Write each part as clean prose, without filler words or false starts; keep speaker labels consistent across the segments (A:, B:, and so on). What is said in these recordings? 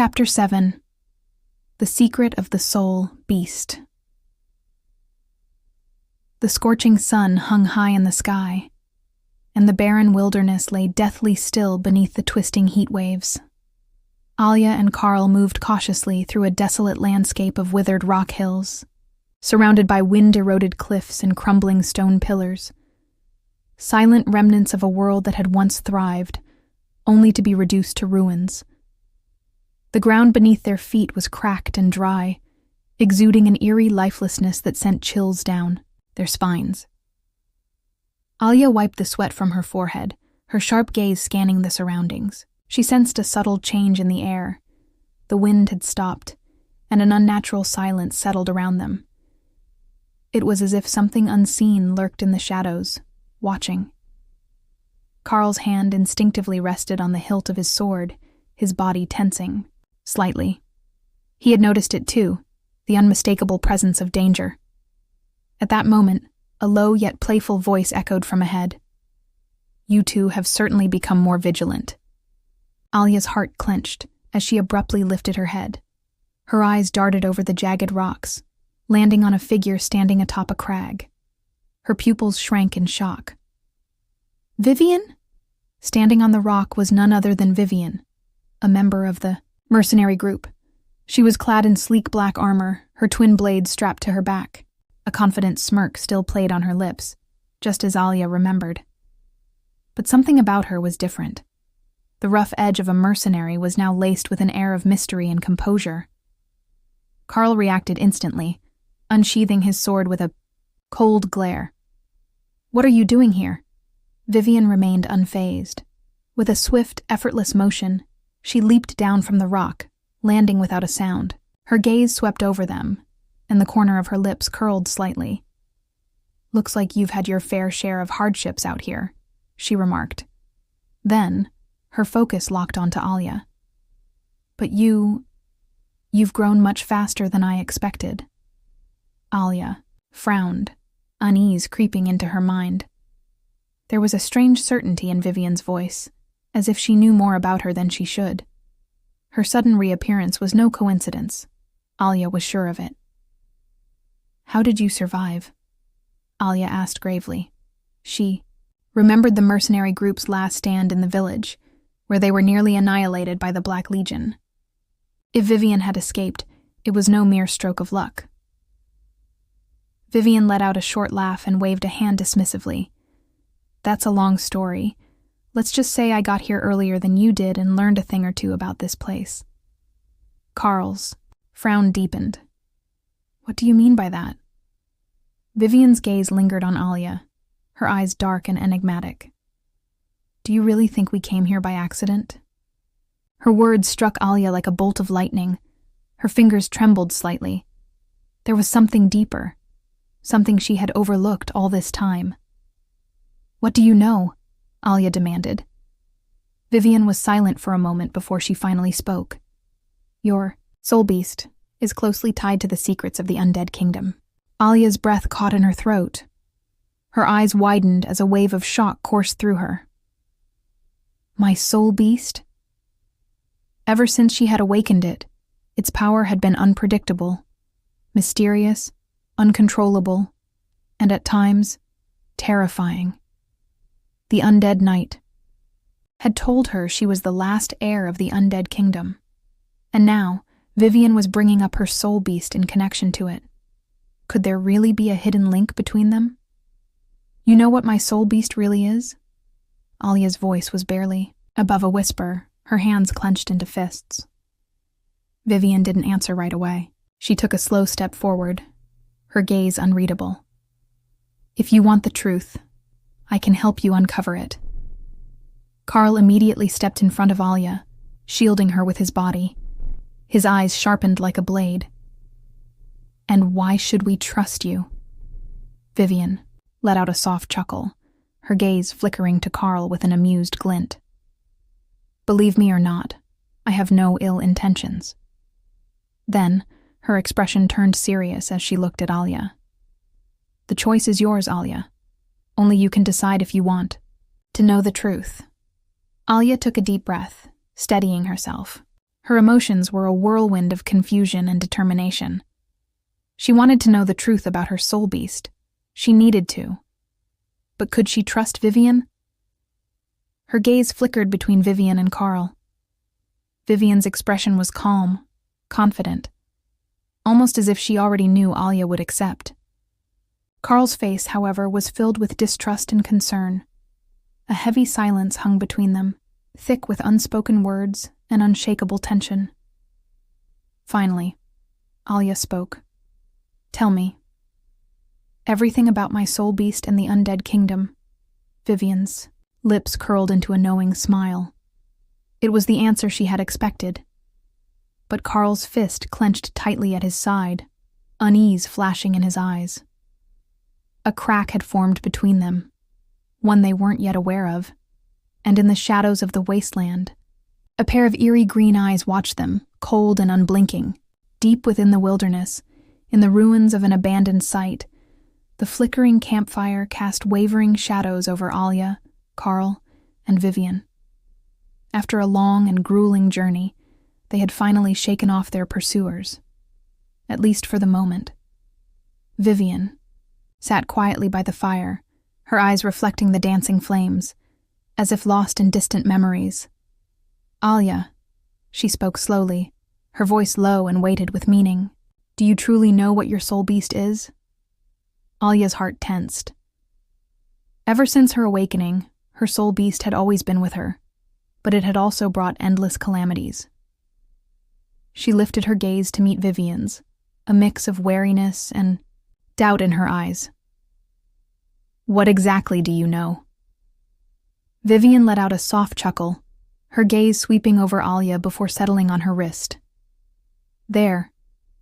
A: Chapter 7. The Secret of the Soul Beast. The scorching sun hung high in the sky, and the barren wilderness lay deathly still beneath the twisting heat waves. Alya and Karl moved cautiously through a desolate landscape of withered rock hills, surrounded by wind-eroded cliffs and crumbling stone pillars, silent remnants of a world that had once thrived, only to be reduced to ruins. The ground beneath their feet was cracked and dry, exuding an eerie lifelessness that sent chills down their spines. Alya wiped the sweat from her forehead, her sharp gaze scanning the surroundings. She sensed a subtle change in the air. The wind had stopped, and an unnatural silence settled around them. It was as if something unseen lurked in the shadows, watching. Karl's hand instinctively rested on the hilt of his sword, his body tensing, slightly. He had noticed it too, the unmistakable presence of danger. At that moment, a low yet playful voice echoed from ahead. "You two have certainly become more vigilant." Alya's heart clenched as she abruptly lifted her head. Her eyes darted over the jagged rocks, landing on a figure standing atop a crag. Her pupils shrank in shock. Vivian? Standing on the rock was none other than Vivian, a member of the mercenary group. She was clad in sleek black armor, her twin blades strapped to her back. A confident smirk still played on her lips, just as Alya remembered. But something about her was different. The rough edge of a mercenary was now laced with an air of mystery and composure. Karl reacted instantly, unsheathing his sword with a cold glare. "What are you doing here?" Vivian remained unfazed. With a swift, effortless motion, she leaped down from the rock, landing without a sound. Her gaze swept over them, and the corner of her lips curled slightly. "Looks like you've had your fair share of hardships out here," she remarked. Then, her focus locked onto Alya. "But you've grown much faster than I expected." Alya frowned, unease creeping into her mind. There was a strange certainty in Vivian's voice, as if she knew more about her than she should. Her sudden reappearance was no coincidence. Alya was sure of it. "How did you survive?" Alya asked gravely. She remembered the mercenary group's last stand in the village, where they were nearly annihilated by the Black Legion. If Vivian had escaped, it was no mere stroke of luck. Vivian let out a short laugh and waved a hand dismissively. "That's a long story. Let's just say I got here earlier than you did and learned a thing or two about this place." Karl's frown deepened. "What do you mean by that?" Vivian's gaze lingered on Alya, her eyes dark and enigmatic. "Do you really think we came here by accident?" Her words struck Alya like a bolt of lightning. Her fingers trembled slightly. There was something deeper, something she had overlooked all this time. "What do you know?" Alya demanded. Vivian was silent for a moment before she finally spoke. "Your soul beast is closely tied to the secrets of the Undead Kingdom." Alya's breath caught in her throat. Her eyes widened as a wave of shock coursed through her. My soul beast? Ever since she had awakened it, its power had been unpredictable, mysterious, uncontrollable, and at times, terrifying. The undead knight had told her she was the last heir of the Undead Kingdom, and now Vivian was bringing up her soul beast in connection to it. Could there really be a hidden link between them? "You know what my soul beast really is?" Alya's voice was barely above a whisper, her hands clenched into fists. Vivian didn't answer right away. She took a slow step forward, her gaze unreadable. "If you want the truth, I can help you uncover it." Karl immediately stepped in front of Alya, shielding her with his body. His eyes sharpened like a blade. "And why should we trust you?" Vivian let out a soft chuckle, her gaze flickering to Karl with an amused glint. "Believe me or not, I have no ill intentions." Then, her expression turned serious as she looked at Alya. "The choice is yours, Alya. Only you can decide if you want to know the truth." Alya took a deep breath, steadying herself. Her emotions were a whirlwind of confusion and determination. She wanted to know the truth about her soul beast. She needed to. But could she trust Vivian? Her gaze flickered between Vivian and Karl. Vivian's expression was calm, confident, almost as if she already knew Alya would accept. Karl's face, however, was filled with distrust and concern. A heavy silence hung between them, thick with unspoken words and unshakable tension. Finally, Alya spoke. "Tell me. Everything about my soul beast and the Undead Kingdom." Vivian's lips curled into a knowing smile. It was the answer she had expected. But Karl's fist clenched tightly at his side, unease flashing in his eyes. A crack had formed between them, one they weren't yet aware of, and in the shadows of the wasteland, a pair of eerie green eyes watched them, cold and unblinking. Deep within the wilderness, in the ruins of an abandoned site, the flickering campfire cast wavering shadows over Alya, Karl, and Vivian. After a long and grueling journey, they had finally shaken off their pursuers, at least for the moment. Vivian sat quietly by the fire, her eyes reflecting the dancing flames, as if lost in distant memories. "Alya," she spoke slowly, her voice low and weighted with meaning. "Do you truly know what your soul beast is?" Alya's heart tensed. Ever since her awakening, her soul beast had always been with her, but it had also brought endless calamities. She lifted her gaze to meet Vivian's, a mix of wariness and doubt in her eyes. "What exactly do you know?" Vivian let out a soft chuckle, her gaze sweeping over Alya before settling on her wrist. There,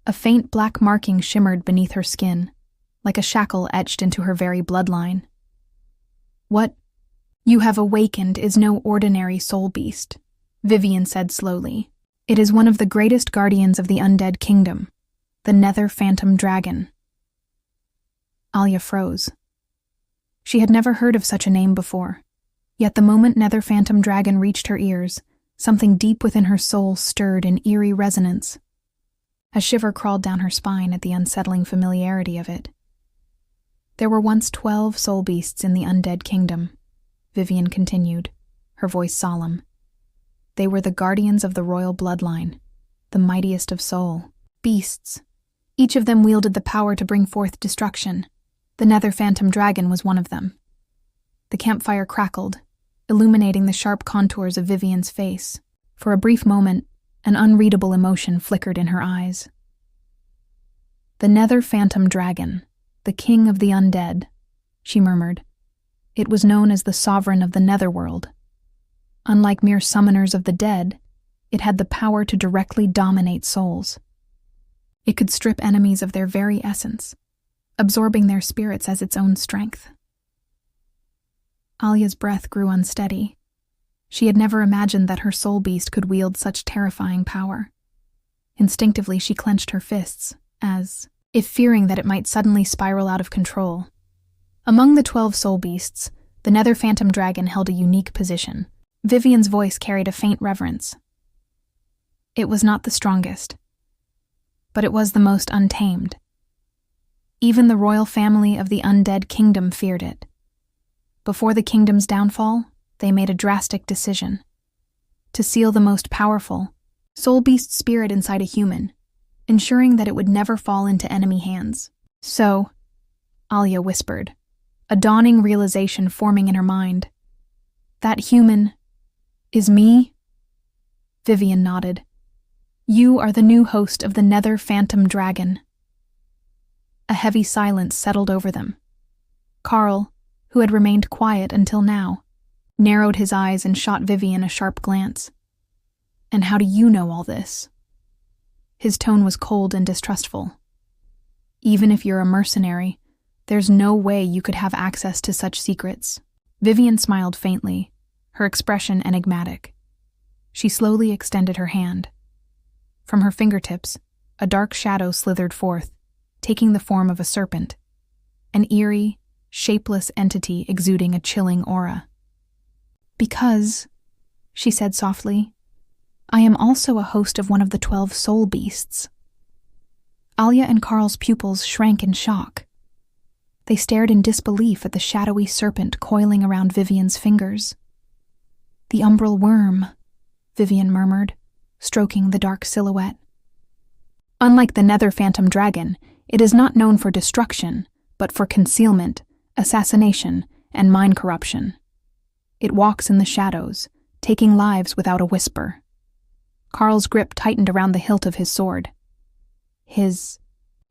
A: a faint black marking shimmered beneath her skin, like a shackle etched into her very bloodline. "What you have awakened is no ordinary soul beast," Vivian said slowly. "It is one of the greatest guardians of the Undead Kingdom, the Nether Phantom Dragon." Alya froze. She had never heard of such a name before, yet the moment Nether Phantom Dragon reached her ears, something deep within her soul stirred in eerie resonance. A shiver crawled down her spine at the unsettling familiarity of it. "There were once 12 soul beasts in the Undead Kingdom," Vivian continued, her voice solemn. "They were the guardians of the royal bloodline, the mightiest of soul beasts. Each of them wielded the power to bring forth destruction. The Nether Phantom Dragon was one of them." The campfire crackled, illuminating the sharp contours of Vivian's face. For a brief moment, an unreadable emotion flickered in her eyes. "The Nether Phantom Dragon, the king of the undead," she murmured. "It was known as the sovereign of the Netherworld. Unlike mere summoners of the dead, it had the power to directly dominate souls. It could strip enemies of their very essence, absorbing their spirits as its own strength." Alya's breath grew unsteady. She had never imagined that her soul beast could wield such terrifying power. Instinctively, she clenched her fists, as if fearing that it might suddenly spiral out of control. Among the 12 soul beasts, the Nether Phantom Dragon held a unique position. Vivian's voice carried a faint reverence. It was not the strongest, but it was the most untamed. Even the royal family of the Undead Kingdom feared it. Before the kingdom's downfall, they made a drastic decision: to seal the most powerful, soul beast spirit inside a human, ensuring that it would never fall into enemy hands. "So," Alya whispered, a dawning realization forming in her mind, "that human is me?" Vivian nodded. "You are the new host of the Nether Phantom Dragon." A heavy silence settled over them. Karl, who had remained quiet until now, narrowed his eyes and shot Vivian a sharp glance. "And how do you know all this?" His tone was cold and distrustful. "Even if you're a mercenary, there's no way you could have access to such secrets." Vivian smiled faintly, her expression enigmatic. She slowly extended her hand. From her fingertips, a dark shadow slithered forth, taking the form of a serpent, an eerie, shapeless entity exuding a chilling aura. "Because," she said softly, I am also a host of one of the 12 soul beasts. Alya and Karl's pupils shrank in shock. They stared in disbelief at the shadowy serpent coiling around Vivian's fingers. The umbral worm, Vivian murmured, stroking the dark silhouette. Unlike the Nether Phantom Dragon, it is not known for destruction, but for concealment, assassination, and mind corruption. It walks in the shadows, taking lives without a whisper. Karl's grip tightened around the hilt of his sword. His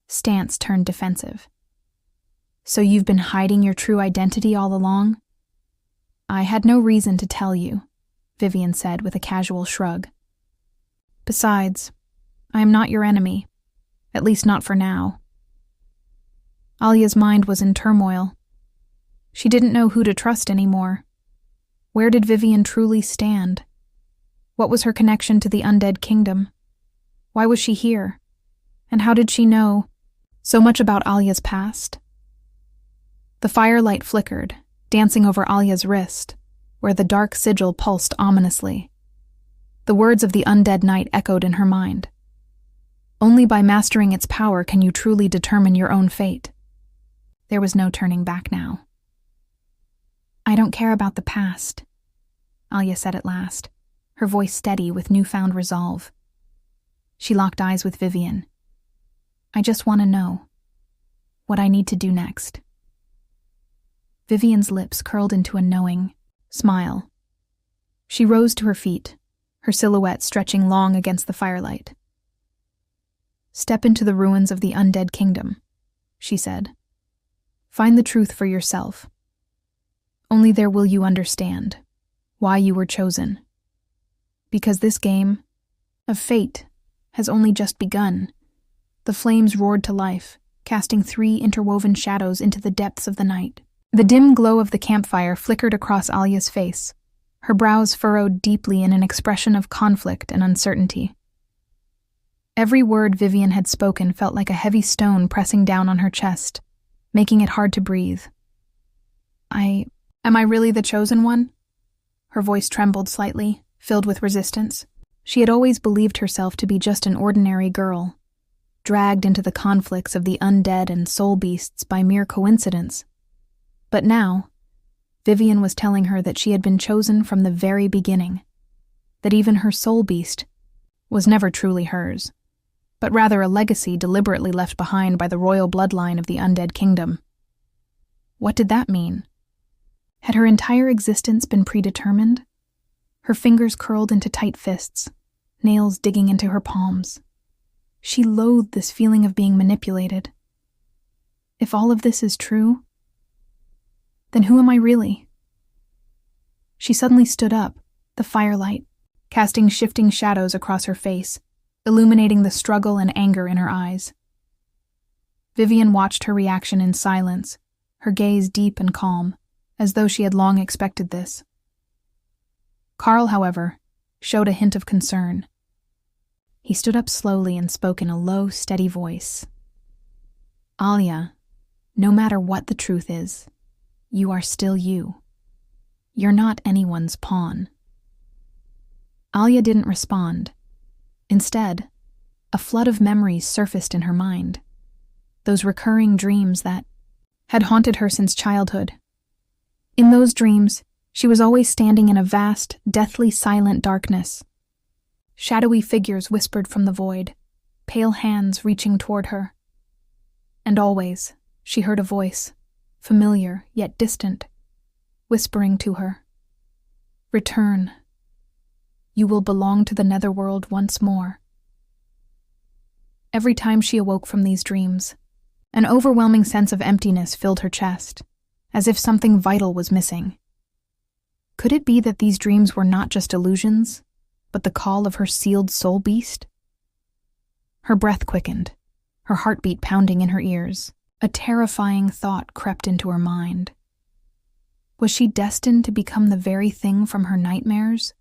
A: stance turned defensive. So you've been hiding your true identity all along? I had no reason to tell you, Vivian said with a casual shrug. Besides, I am not your enemy, at least not for now. Alya's mind was in turmoil. She didn't know who to trust anymore. Where did Vivian truly stand? What was her connection to the Undead Kingdom? Why was she here? And how did she know so much about Alya's past? The firelight flickered, dancing over Alya's wrist, where the dark sigil pulsed ominously. The words of the undead knight echoed in her mind. Only by mastering its power can you truly determine your own fate. There was no turning back now. I don't care about the past, Alya said at last, her voice steady with newfound resolve. She locked eyes with Vivian. I just want to know what I need to do next. Vivian's lips curled into a knowing smile. She rose to her feet, her silhouette stretching long against the firelight. Step into the ruins of the Undead Kingdom, she said. Find the truth for yourself. Only there will you understand why you were chosen. Because this game of fate has only just begun. The flames roared to life, casting 3 interwoven shadows into the depths of the night. The dim glow of the campfire flickered across Alya's face, her brows furrowed deeply in an expression of conflict and uncertainty. Every word Vivian had spoken felt like a heavy stone pressing down on her chest, making it hard to breathe. Am I really the chosen one? Her voice trembled slightly, filled with resistance. She had always believed herself to be just an ordinary girl, dragged into the conflicts of the undead and soul beasts by mere coincidence. But now, Vivian was telling her that she had been chosen from the very beginning, that even her soul beast was never truly hers, but rather a legacy deliberately left behind by the royal bloodline of the Undead Kingdom. What did that mean? Had her entire existence been predetermined? Her fingers curled into tight fists, nails digging into her palms. She loathed this feeling of being manipulated. If all of this is true, then who am I really? She suddenly stood up, the firelight, casting shifting shadows across her face, illuminating the struggle and anger in her eyes. Vivian watched her reaction in silence, her gaze deep and calm, as though she had long expected this. Karl, however, showed a hint of concern. He stood up slowly and spoke in a low, steady voice. Alya, no matter what the truth is, you are still you. You're not anyone's pawn. Alya didn't respond. Instead, a flood of memories surfaced in her mind. Those recurring dreams that had haunted her since childhood. In those dreams, she was always standing in a vast, deathly silent darkness. Shadowy figures whispered from the void, pale hands reaching toward her. And always, she heard a voice, familiar yet distant, whispering to her, "Return. You will belong to the Netherworld once more." Every time she awoke from these dreams, an overwhelming sense of emptiness filled her chest, as if something vital was missing. Could it be that these dreams were not just illusions, but the call of her sealed soul beast? Her breath quickened, her heartbeat pounding in her ears. A terrifying thought crept into her mind. Was she destined to become the very thing from her nightmares?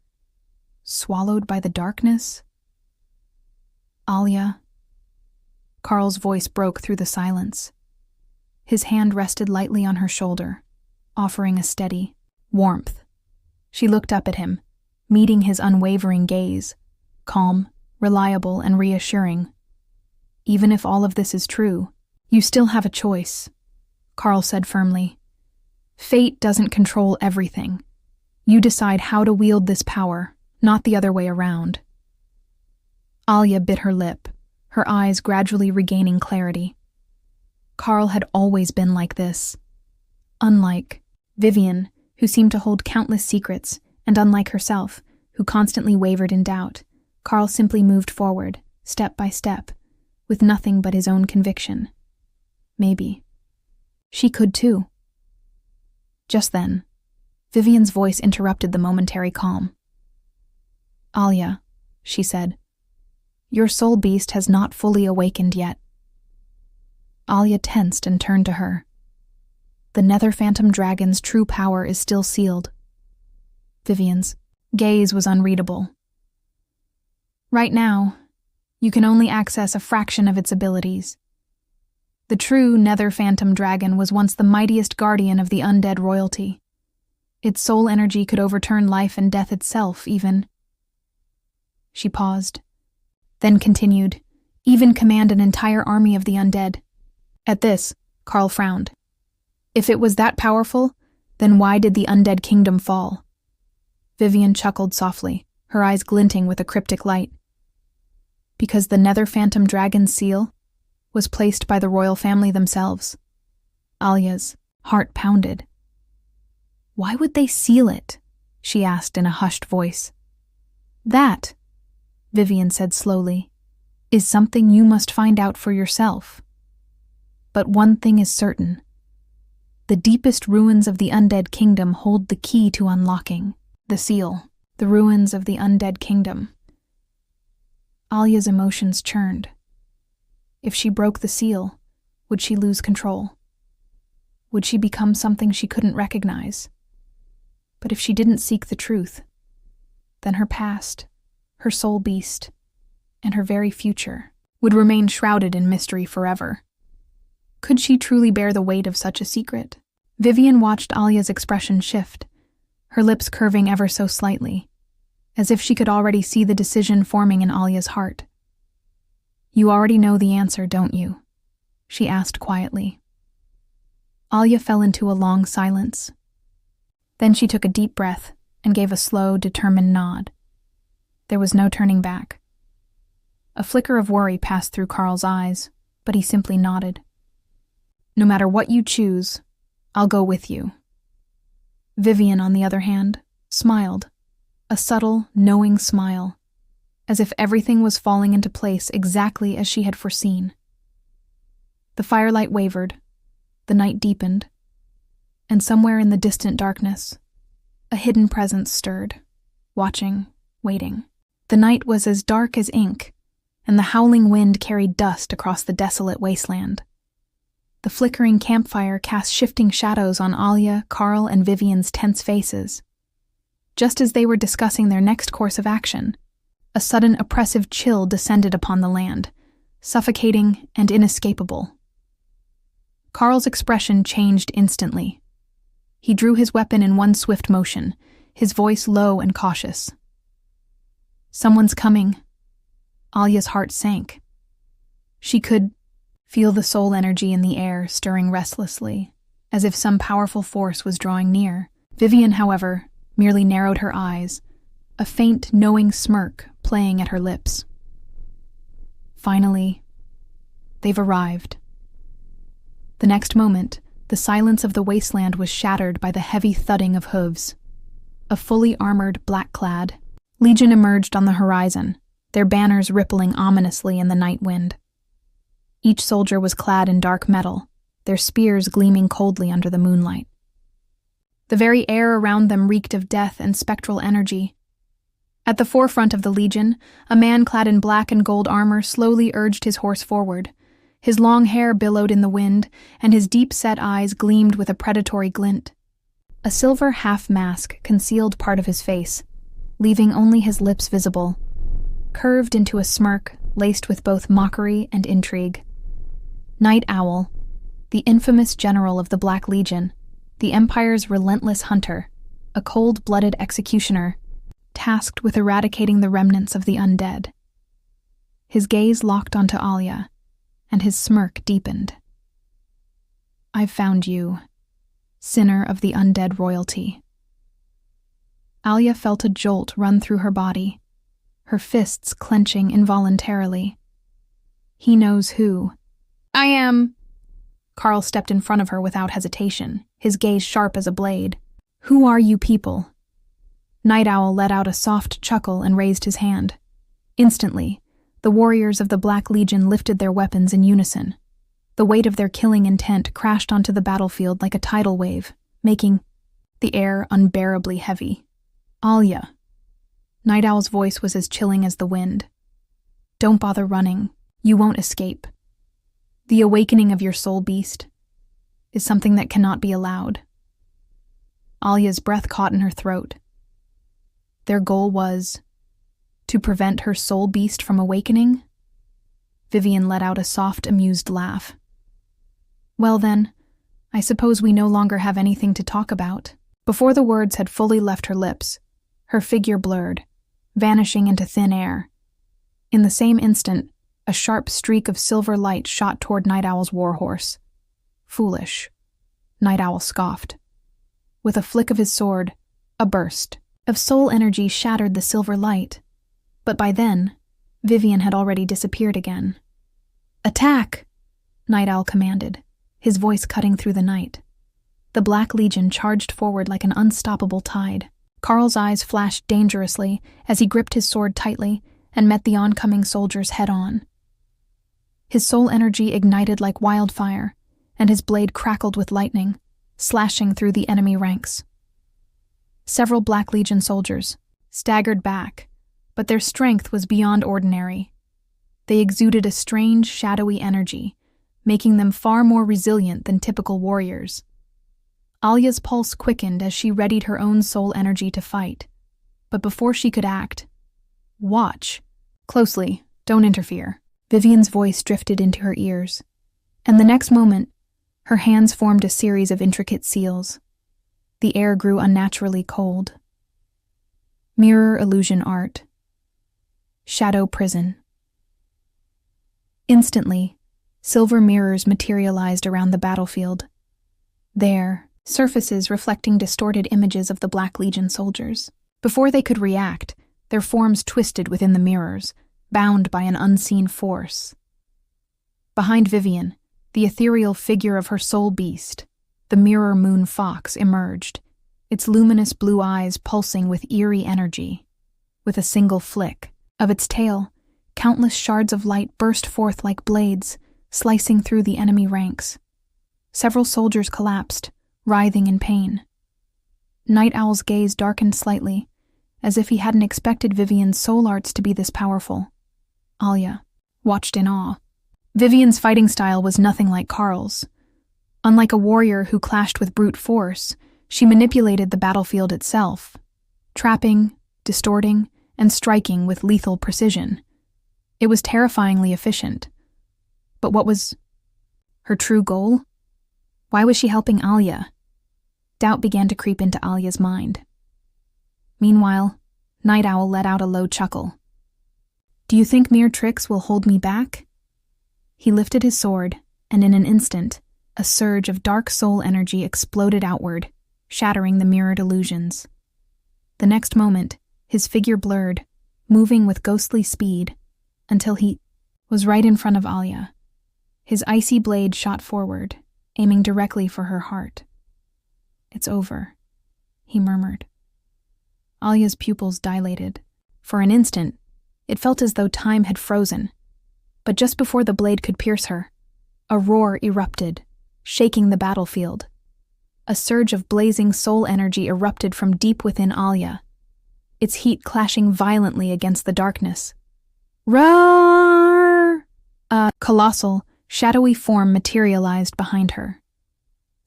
A: Swallowed by the darkness? Alya. Karl's voice broke through the silence. His hand rested lightly on her shoulder, offering a steady warmth. She looked up at him, meeting his unwavering gaze, calm, reliable, and reassuring. Even if all of this is true, you still have a choice, Karl said firmly. Fate doesn't control everything. You decide how to wield this power, not the other way around. Alya bit her lip, her eyes gradually regaining clarity. Karl had always been like this. Unlike Vivian, who seemed to hold countless secrets, and unlike herself, who constantly wavered in doubt, Karl simply moved forward, step by step, with nothing but his own conviction. Maybe she could too. Just then, Vivian's voice interrupted the momentary calm. Alya, she said, your soul beast has not fully awakened yet. Alya tensed and turned to her. The Nether Phantom Dragon's true power is still sealed. Vivian's gaze was unreadable. Right now, you can only access a fraction of its abilities. The true Nether Phantom Dragon was once the mightiest guardian of the undead royalty. Its soul energy could overturn life and death itself, even. She paused, then continued, even command an entire army of the undead. At this, Karl frowned. If it was that powerful, then why did the Undead Kingdom fall? Vivian chuckled softly, her eyes glinting with a cryptic light. Because the Nether Phantom Dragon's seal was placed by the royal family themselves. Alya's heart pounded. Why would they seal it? She asked in a hushed voice. That, Vivian said slowly, is something you must find out for yourself. But one thing is certain. The deepest ruins of the Undead Kingdom hold the key to unlocking the seal. The ruins of the Undead Kingdom. Alya's emotions churned. If she broke the seal, would she lose control? Would she become something she couldn't recognize? But if she didn't seek the truth, then her past, her soul beast, and her very future would remain shrouded in mystery forever. Could she truly bear the weight of such a secret? Vivian watched Alya's expression shift, her lips curving ever so slightly, as if she could already see the decision forming in Alya's heart. You already know the answer, don't you? She asked quietly. Alya fell into a long silence. Then she took a deep breath and gave a slow, determined nod. There was no turning back. A flicker of worry passed through Karl's eyes, but he simply nodded. No matter what you choose, I'll go with you. Vivian, on the other hand, smiled, a subtle, knowing smile, as if everything was falling into place exactly as she had foreseen. The firelight wavered, the night deepened, and somewhere in the distant darkness, a hidden presence stirred, watching, waiting. The night was as dark as ink, and the howling wind carried dust across the desolate wasteland. The flickering campfire cast shifting shadows on Alya, Karl, and Vivian's tense faces. Just as they were discussing their next course of action, a sudden oppressive chill descended upon the land, suffocating and inescapable. Karl's expression changed instantly. He drew his weapon in one swift motion, his voice low and cautious. Someone's coming. Alya's heart sank. She could feel the soul energy in the air stirring restlessly, as if some powerful force was drawing near. Vivian, however, merely narrowed her eyes, a faint, knowing smirk playing at her lips. Finally, they've arrived. The next moment, the silence of the wasteland was shattered by the heavy thudding of hooves. A fully armored, black-clad legion emerged on the horizon, their banners rippling ominously in the night wind. Each soldier was clad in dark metal, their spears gleaming coldly under the moonlight. The very air around them reeked of death and spectral energy. At the forefront of the legion, a man clad in black and gold armor slowly urged his horse forward. His long hair billowed in the wind, and his deep-set eyes gleamed with a predatory glint. A silver half-mask concealed part of his face, leaving only his lips visible, curved into a smirk laced with both mockery and intrigue. Night Owl, the infamous general of the Black Legion, the Empire's relentless hunter, a cold-blooded executioner, tasked with eradicating the remnants of the undead. His gaze locked onto Alya, and his smirk deepened. "I've found you, sinner of the undead royalty." Alya felt a jolt run through her body, her fists clenching involuntarily. He knows who. "I am..." Karl stepped in front of her without hesitation, his gaze sharp as a blade. "Who are you people?" Night Owl let out a soft chuckle and raised his hand. Instantly, the warriors of the Black Legion lifted their weapons in unison. The weight of their killing intent crashed onto the battlefield like a tidal wave, making the air unbearably heavy. "Alya." Night Owl's voice was as chilling as the wind. "Don't bother running. You won't escape. The awakening of your soul beast is something that cannot be allowed." Alya's breath caught in her throat. Their goal was to prevent her soul beast from awakening? Vivian let out a soft, amused laugh. "Well then, I suppose we no longer have anything to talk about." Before the words had fully left her lips, her figure blurred, vanishing into thin air. In the same instant, a sharp streak of silver light shot toward Night Owl's warhorse. "Foolish," Night Owl scoffed. With a flick of his sword, a burst of soul energy shattered the silver light. But by then, Vivian had already disappeared again. "Attack!" Night Owl commanded, his voice cutting through the night. The Black Legion charged forward like an unstoppable tide. Karl's eyes flashed dangerously as he gripped his sword tightly and met the oncoming soldiers head-on. His soul energy ignited like wildfire, and his blade crackled with lightning, slashing through the enemy ranks. Several Black Legion soldiers staggered back, but their strength was beyond ordinary. They exuded a strange, shadowy energy, making them far more resilient than typical warriors. Alya's pulse quickened as she readied her own soul energy to fight. But before she could act, "Watch closely, don't interfere." Vivian's voice drifted into her ears, and the next moment, her hands formed a series of intricate seals. The air grew unnaturally cold. Mirror illusion art. Shadow prison. Instantly, silver mirrors materialized around the battlefield. There, surfaces reflecting distorted images of the Black Legion soldiers. Before they could react, their forms twisted within the mirrors, bound by an unseen force. Behind Vivian, the ethereal figure of her soul beast, the mirror moon fox, emerged, its luminous blue eyes pulsing with eerie energy. With a single flick of its tail, countless shards of light burst forth like blades, slicing through the enemy ranks. Several soldiers collapsed, writhing in pain. Night Owl's gaze darkened slightly, as if he hadn't expected Vivian's soul arts to be this powerful. Alya watched in awe. Vivian's fighting style was nothing like Karl's. Unlike a warrior who clashed with brute force, she manipulated the battlefield itself, trapping, distorting, and striking with lethal precision. It was terrifyingly efficient. But what was her true goal? Why was she helping Alya? Doubt began to creep into Alya's mind. Meanwhile, Night Owl let out a low chuckle. "Do you think mere tricks will hold me back?" He lifted his sword, and in an instant, a surge of dark soul energy exploded outward, shattering the mirrored illusions. The next moment, his figure blurred, moving with ghostly speed, until he was right in front of Alya. His icy blade shot forward, aiming directly for her heart. "It's over," he murmured. Alya's pupils dilated. For an instant, it felt as though time had frozen. But just before the blade could pierce her, a roar erupted, shaking the battlefield. A surge of blazing soul energy erupted from deep within Alya, its heat clashing violently against the darkness. Roar! A colossal, shadowy form materialized behind her.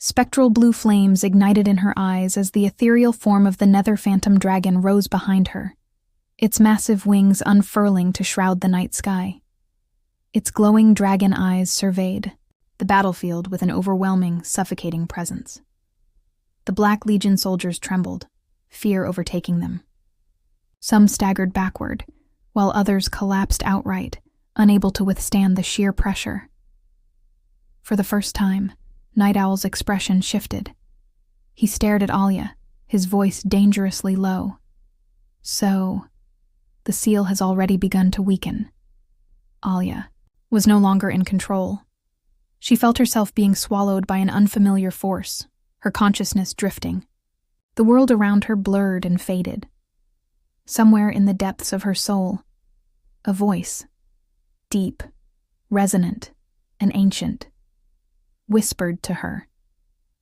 A: Spectral blue flames ignited in her eyes as the ethereal form of the Nether Phantom Dragon rose behind her, its massive wings unfurling to shroud the night sky. Its glowing dragon eyes surveyed the battlefield with an overwhelming, suffocating presence. The Black Legion soldiers trembled, fear overtaking them. Some staggered backward, while others collapsed outright, unable to withstand the sheer pressure. For the first time, Night Owl's expression shifted. He stared at Alya, his voice dangerously low. So, the seal has already begun to weaken. Alya was no longer in control. She felt herself being swallowed by an unfamiliar force, her consciousness drifting. The world around her blurred and faded. Somewhere in the depths of her soul, a voice, deep, resonant, and ancient, whispered to her,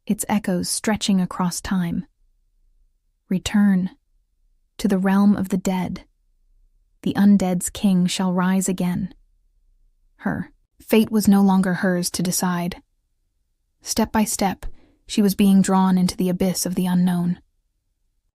A: its echoes stretching across time. Return to the realm of the dead. The undead's king shall rise again. Her fate was no longer hers to decide. Step by step, she was being drawn into the abyss of the unknown.